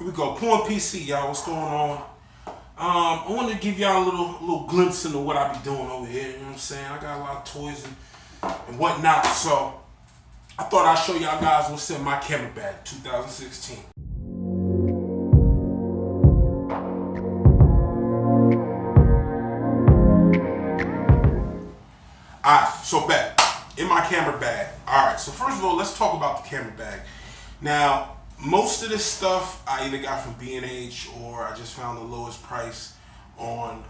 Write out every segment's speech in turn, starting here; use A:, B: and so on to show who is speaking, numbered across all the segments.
A: Here we go. Porn PC, y'all. What's going on? I wanted to give y'all a little glimpse into what I be doing over here. You know what I'm saying? I got a lot of toys and whatnot. So I thought I'd show y'all guys what's in my camera bag 2016. Alright, so back in my camera bag. Alright, so first of all, let's talk about the camera bag. Now, most of this stuff I either got from B&H or I just found the lowest price on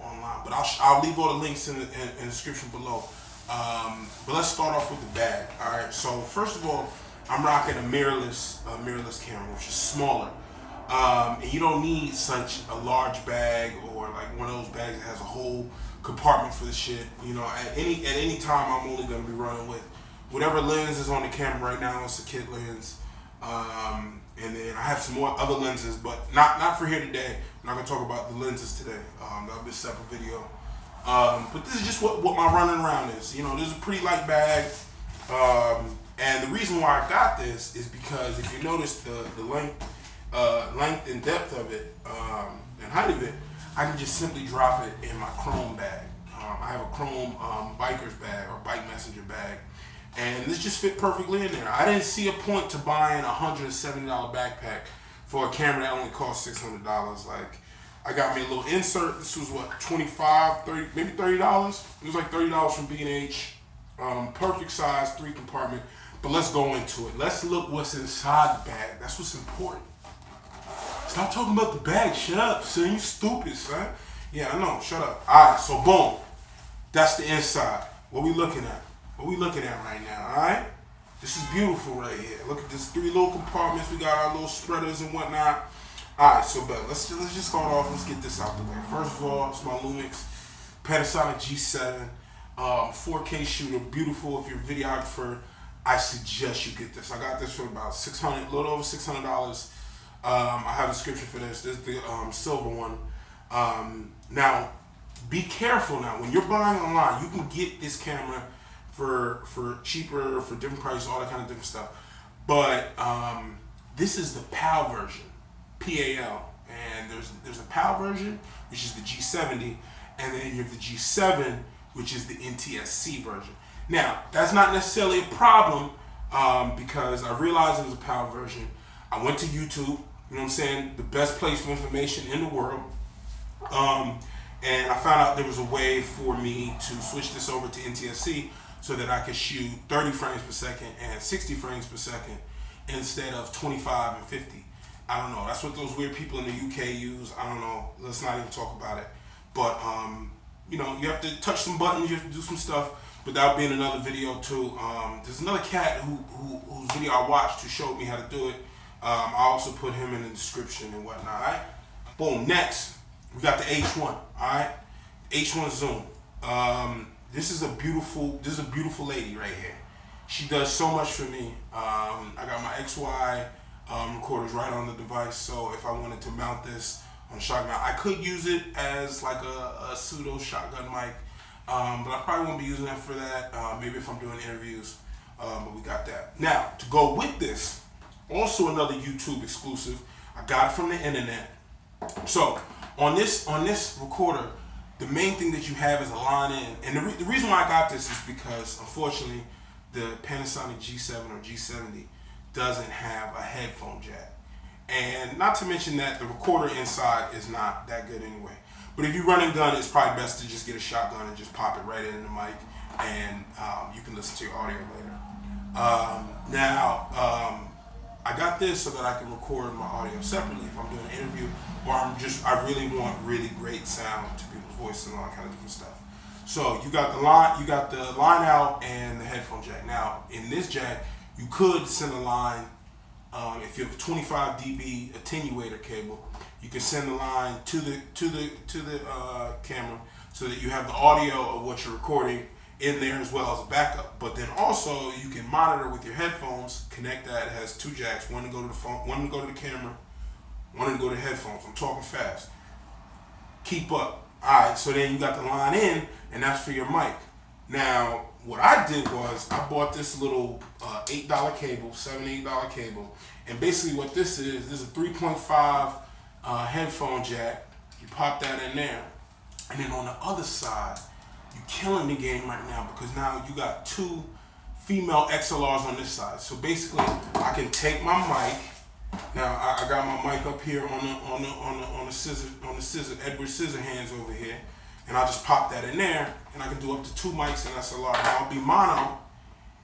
A: online. But I'll leave all the links in the description below. But let's start off with the bag. Alright, so first of all, I'm rocking a mirrorless camera, which is smaller. And you don't need such a large bag or like one of those bags that has a whole compartment for the shit. You know, at any time I'm only gonna be running with whatever lens is on the camera right now. It's a kit lens. And then I have some more other lenses, but not for here today. I'm not gonna talk about the lenses today. That'll be a separate video. But this is just what my running around is. You know, this is a pretty light bag. And the reason why I got this is because if you notice the length and depth of it, and height of it, I can just simply drop it in my Chrome bag. I have a Chrome biker's bag or bike messenger bag. And this just fit perfectly in there. I didn't see a point to buying a $170 backpack for a camera that only cost $600. Like, I got me a little insert. This was what, $25, $30, maybe $30. It was like $30 from B&H. Perfect size, 3 compartment. But let's go into it. Let's look what's inside the bag. That's what's important. Stop talking about the bag. Shut up, son. You stupid, son. Yeah, I know. Shut up. All right, so boom. That's the inside. What we looking at? What we looking at right now, all right? This is beautiful right here. Look at this 3 little compartments. We got our little spreaders and whatnot. All right, so let's just start off. Let's get this out the way. First of all, it's my Lumix Panasonic G7 4K shooter. Beautiful. If you're a videographer, I suggest you get this. I got this for about $600, a little over $600. I have a description for this. This is the silver one. Now, be careful now. When you're buying online, you can get this camera for cheaper, for different prices, all that kind of different stuff. But this is the PAL version, PAL. And there's a PAL version, which is the G70, and then you have the G7, which is the NTSC version. Now, that's not necessarily a problem because I realized it was a PAL version. I went to YouTube, you know what I'm saying, the best place for information in the world. And I found out there was a way for me to switch this over to NTSC so that I could shoot 30 frames per second and 60 frames per second instead of 25 and 50. I don't know. That's what those weird people in the UK use. I don't know. Let's not even talk about it. But, you know, you have to touch some buttons. You have to do some stuff. But that'll be in another video, too. There's another cat whose video I watched who showed me how to do it. I also put him in the description and whatnot. All right? Boom. Next, we got the H1. All right? H1 zoom. This is a beautiful lady right here. She does so much for me. I got my XY recorders right on the device, so if I wanted to mount this on a shotgun, I could use it as like a pseudo shotgun mic, but I probably won't be using that for that. Maybe if I'm doing interviews, but we got that. Now, to go with this, also another YouTube exclusive. I got it from the internet. So on this recorder, the main thing that you have is a line in. And the reason why I got this is because, unfortunately, the Panasonic G7 or G70 doesn't have a headphone jack. And not to mention that the recorder inside is not that good anyway. But if you run and gun, it's probably best to just get a shotgun and just pop it right in the mic, and you can listen to your audio later. I got this so that I can record my audio separately if I'm doing an interview, or I really want really great sound to people's voices and all that kind of different stuff. So you got the line out and the headphone jack. Now in this jack, you could send a line. If you have a 25 dB attenuator cable, you can send the line to the camera so that you have the audio of what you're recording in there as well as a backup. But then also you can monitor with your headphones, connect that. It has 2 jacks, one to go to the phone, one to go to the camera, one to go to the headphones. I'm talking fast. Keep up. Alright, so then you got the line in, and that's for your mic. Now, what I did was I bought this little $8 cable, $7, $8 cable, And basically what this is a 3.5 headphone jack. You pop that in there. And then on the other side, you're killing the game right now because now you got two female XLRs on this side. So basically, I can take my mic. Now I got my mic up here on the scissor Edward Scissorhands over here, and I just pop that in there, and I can do up to 2 mics in SLR. Now it'll be mono,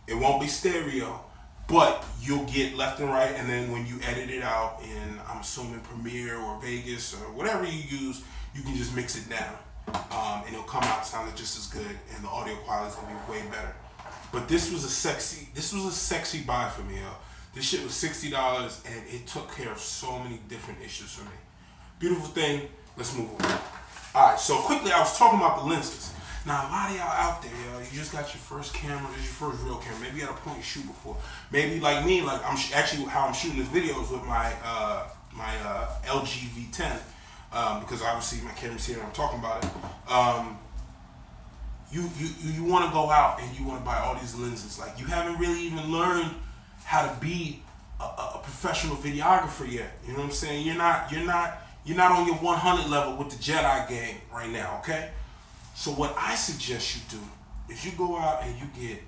A: it won't be stereo, but you'll get left and right. And then when you edit it out in, I'm assuming Premiere or Vegas or whatever you use, you can just mix it down, and it'll come out sounding just as good, and the audio quality is gonna be way better. But this was a sexy buy for me, yo. This shit was $60 and it took care of so many different issues for me. Beautiful thing, let's move on. Alright, so quickly I was talking about the lenses. Now a lot of y'all out there, yo, you just got your first camera, this is your first real camera. Maybe you had a point and shoot before. Maybe like me, like I'm actually how I'm shooting this video is with my LG V10, because obviously my camera's here and I'm talking about it. You want to go out and you want to buy all these lenses. Like you haven't really even learned how to be a professional videographer yet. You know what I'm saying? You're not on your 100 level with the Jedi game right now. Okay. So what I suggest you do is you go out and you get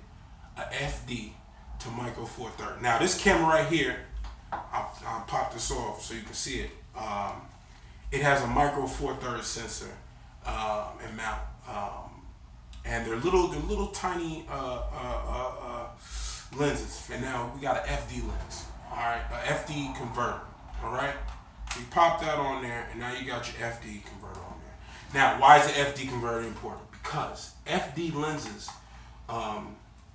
A: a FD to micro four thirds. Now this camera right here, I'll pop this off so you can see it. It has a micro four thirds sensor and mount. And they're little tiny lenses. And now we got an FD lens, all right, a FD converter, all right. You pop that on there, and now you got your FD converter on there. Now, why is the FD converter important? Because FD lenses,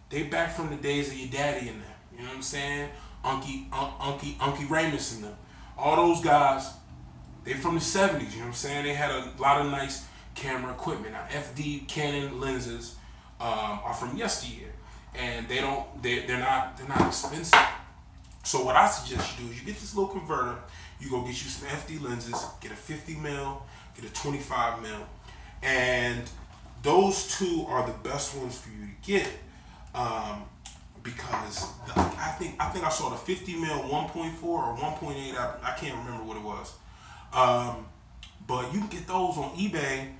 A: they back from the days of your daddy in them. You know what I'm saying? Unky Ramus and them. All those guys, they from the 70s. You know what I'm saying? They had a lot of nice camera equipment. Now FD Canon lenses are from yesteryear, and they're not expensive. So what I suggest you do is you get this little converter, you go get you some FD lenses, get a 50 mil, get a 25 mil, and those two are the best ones for you to get, because I think I saw the 50 mil 1.4 or 1.8. I can't remember what it was. But you can get those on eBay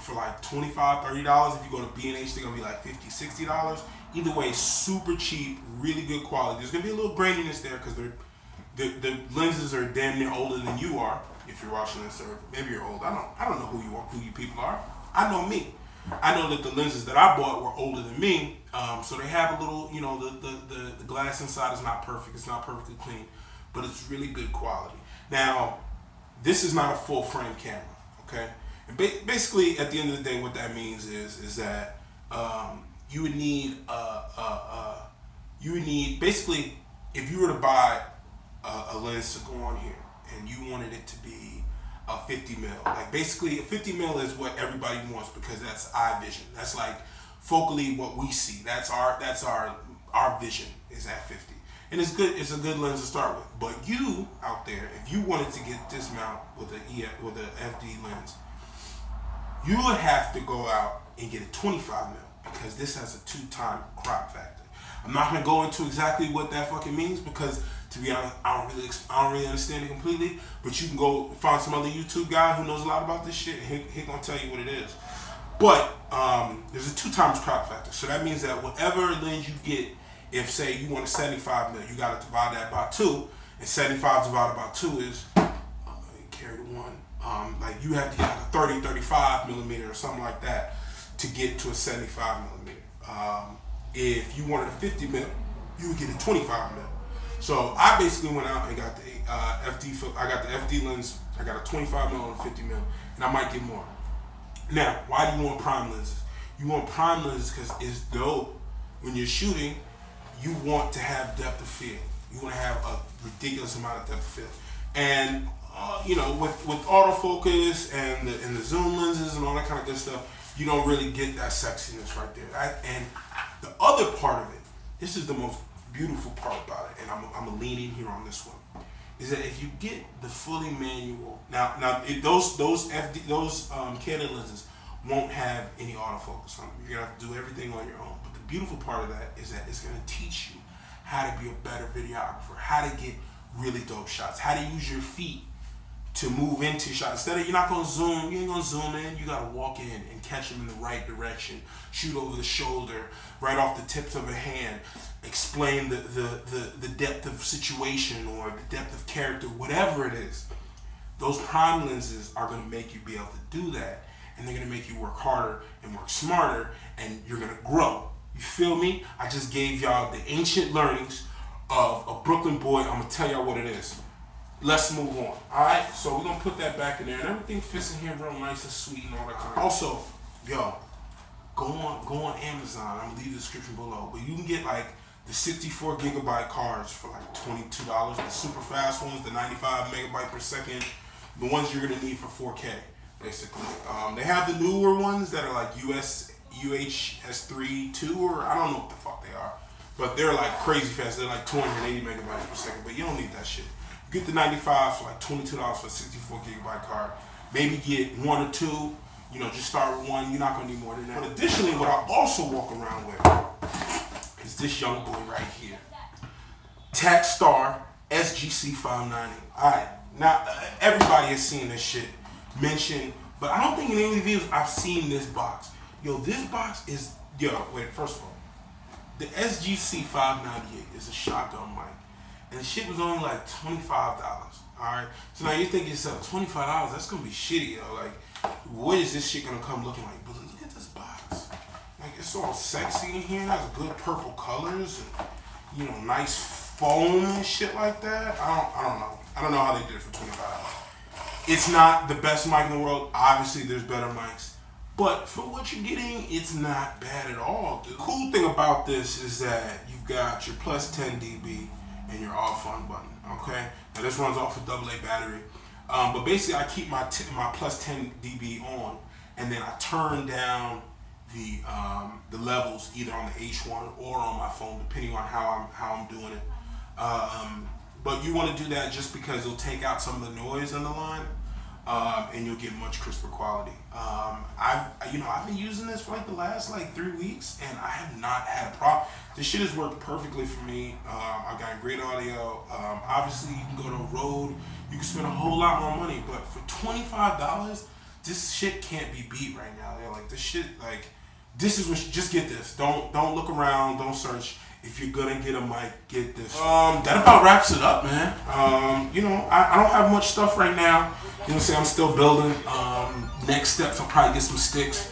A: for like $25, $30. If you go to B&H, they're gonna be like $50, $60. Either way, super cheap, really good quality. There's gonna be a little graininess there because the lenses are damn near older than you are. If you're watching this, or maybe you're old. I don't know who you people are. I know me. I know that the lenses that I bought were older than me, so they have a little, you know, the glass inside is not perfect. It's not perfectly clean, but it's really good quality. Now, this is not a full frame camera, okay? And basically, at the end of the day, what that means is that you would need basically, if you were to buy a lens to go on here and you wanted it to be a 50 mil, like basically a 50 mil is what everybody wants because that's eye vision. That's like focally what we see. That's our vision is at 50. And it's good. It's a good lens to start with. But you out there, if you wanted to get this mount with an FD lens, you would have to go out and get a 25 mil because this has a 2-time crop factor. I'm not gonna go into exactly what that fucking means because, to be honest, I don't really understand it completely. But you can go find some other YouTube guy who knows a lot about this shit, and he gonna tell you what it is. But there's a 2 times crop factor, so that means that whatever lens you get, if say you want a 75 mil, you gotta divide that by 2, and 75 divided by 2 is carry the 1. Like you have to get a 30, 35 millimeter or something like that to get to a 75 millimeter. If you wanted a 50 mil, you would get a 25 mil. So I basically went out and got the FD. I got the FD lens. I got a 25 mil and a 50 mil, and I might get more. Now, why do you want prime lenses? You want prime lenses because it's dope when you're shooting. You want to have depth of field. You want to have a ridiculous amount of depth of field, and you know, with autofocus and the zoom lenses and all that kind of good stuff, you don't really get that sexiness right there. And the other part of it, this is the most beautiful part about it, and I'm gonna lean in here on this one, is that if you get the fully manual, now those Canon lenses won't have any autofocus on them. You're gonna have to do everything on your own. But the beautiful part of that is that it's gonna teach you how to be a better videographer, how to get really dope shots. How to use your feet to move into shots. Instead of, you're not gonna zoom, you ain't gonna zoom in, you gotta walk in and catch them in the right direction. Shoot over the shoulder, right off the tips of a hand. Explain the depth of situation or the depth of character, whatever it is. Those prime lenses are gonna make you be able to do that, and they're gonna make you work harder and work smarter, and you're gonna grow. You feel me? I just gave y'all the ancient learnings of a Brooklyn boy. I'm gonna tell y'all what it is. Let's move on. Alright, so we're gonna put that back in there, and everything fits in here real nice and sweet and all that kind of. Also, yo, go on Amazon. I'm gonna leave the description below. But you can get like the 64 gigabyte cards for like $22. The super fast ones, the 95 megabyte per second, the ones you're gonna need for 4K, basically. They have the newer ones that are like UHS-3, 2, or I don't know what the fuck they are. But they're like crazy fast. They're like 280 megabytes per second. But you don't need that shit. Get the 95 for like $22 for a 64 gigabyte card. Maybe get 1 or 2. You know, just start with 1. You're not gonna need more than that. But additionally, what I also walk around with is this young boy right here. Takstar SGC 590. Alright, now everybody has seen this shit mentioned, but I don't think in any videos I've seen this box. Yo, this box is, first of all, the SGC 598 is a shotgun mic. And the shit was only like $25. Alright? So now you're thinking yourself, $25, that's gonna be shitty, yo. Like, what is this shit gonna come looking like? But look at this box. Like, it's all sexy in here. It has good purple colors and, you know, nice foam and shit like that. I don't know. I don't know how they did it for $25. It's not the best mic in the world. Obviously, there's better mics. But for what you're getting, it's not bad at all, dude. The cool thing about this is that you've got your plus 10 dB and your off on button, okay? Now this runs off a AA battery. But basically I keep my plus 10 dB on, and then I turn down the levels either on the H1 or on my phone, depending on how I'm doing it. But you want to do that just because it'll take out some of the noise in the line, and you'll get much crisper quality. I've been using this for like the last 3 weeks, and I have not had a problem. This shit has worked perfectly for me. I've got great audio. Obviously, you can go to a road, you can spend a whole lot more money, but for $25, this shit can't be beat right now. They're like, this shit, like, this is what, just get this. Don't look around, don't search. If you're gonna get a mic, get this. That about wraps it up, man. I don't have much stuff right now. You know what I'm saying? I'm still building. Next steps, I'll probably get some sticks.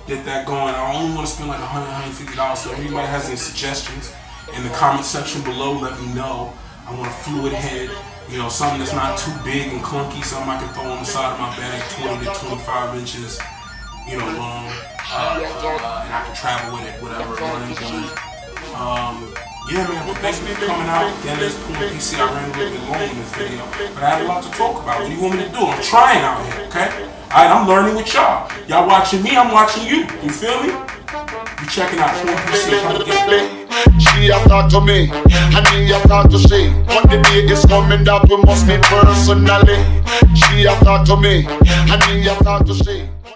A: Get that going. I only want to spend like $100, $150. So if anybody has any suggestions in the comment section below, let me know. I want a fluid head. You know, something that's not too big and clunky. Something I can throw on the side of my bag, 20 to 25 inches. You know, long. And I can travel with it, whatever. Yeah, man, well, thanks for coming out. Again, this is PC. I ran a little bit long in this video, but I had a lot to talk about. What do you want me to do? I'm trying out here, okay? Alright, I'm learning with y'all. Y'all watching me, I'm watching you. You feel me? You checking out PC. Come again.
B: She have talked to me, and he have talked to she. But the day is coming that we must meet personally. She have talked to me, and he have talked to she.